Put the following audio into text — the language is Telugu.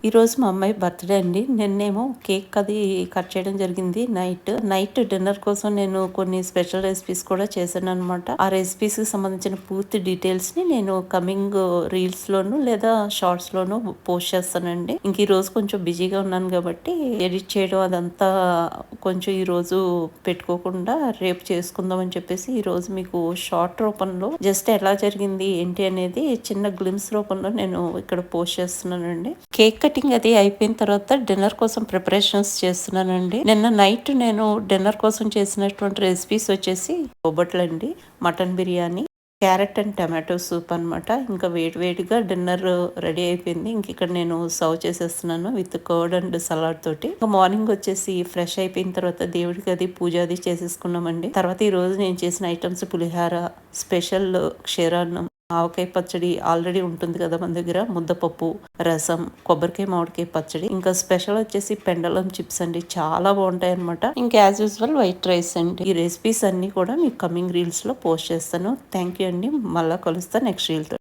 ఈరోజు మా అమ్మాయి బర్త్‌డే అండి. నిన్నేమో కేక్ అది కట్ చేయడం జరిగింది నైట్ డిన్నర్ కోసం నేను కొన్ని స్పెషల్ రెసిపీస్ కూడా చేశాననమాట. ఆ రెసిపీస్‌కి సంబంధించిన పూర్తి డీటెయిల్స్‌ని నేను కమింగ్ రీల్స్‌లోను లేదా షార్ట్స్‌లోను పోస్ట్ చేస్తానండి. ఇంక ఈరోజు కొంచెం బిజీగా ఉన్నాను కాబట్టి ఎడిట్ చేయడం అదంతా కొంచెం ఈరోజు పెట్టుకోకుండా రేపు చేసుకుందాం అని చెప్పేసి ఈరోజు మీకు షార్ట్ రూపంలో జస్ట్ ఎలా జరిగింది ఏంటి అనేది చిన్న గ్లిమ్స్ రూపంలో నేను ఇక్కడ పోస్ట్ చేస్తున్నానండి. కేక్ కటింగ్ అది అయిపోయిన తర్వాత డిన్నర్ కోసం ప్రిపరేషన్స్ చేస్తున్నానండి. నిన్న నైట్ నేను డిన్నర్ కోసం చేసినటువంటి రెసిపీస్ వచ్చేసి బొబ్బట్లండి, mutton biryani, carrot and tomato soup అనమాట. ఇంకా వేడిగా డిన్నర్ రెడీ అయిపోయింది. ఇంక ఇక్కడ నేను సర్వ్ చేసేస్తున్నాను విత్ కర్డ్ అండ్ సలాడ్ తోటి. ఇంకా మార్నింగ్ వచ్చేసి ఫ్రెష్ అయిపోయిన తర్వాత దేవుడికి అది పూజ అది చేసేసుకున్నామండి. తర్వాత ఈ రోజు నేను చేసిన ఐటమ్స్ పులిహార, స్పెషల్ క్షీరాన్నం, ఆవకాయ పచ్చడి ఆల్రెడీ ఉంటుంది కదా మన దగ్గర, ముద్దపప్పు, రసం, కొబ్బరికాయ మామిడికాయ పచ్చడి, ఇంకా స్పెషల్ వచ్చేసి పెండలం చిప్స్ అండి. చాలా బాగుంటాయి అనమాట. ఇంకా యాజ్ యూజువల్ వైట్ రైస్ అండి. ఈ రెసిపీస్ అన్ని కూడా మీకు కమింగ్ రీల్స్ లో పోస్ట్ చేస్తాను. థ్యాంక్ యూ అండి. మళ్ళా కలుస్తా నెక్స్ట్ రీల్ తో.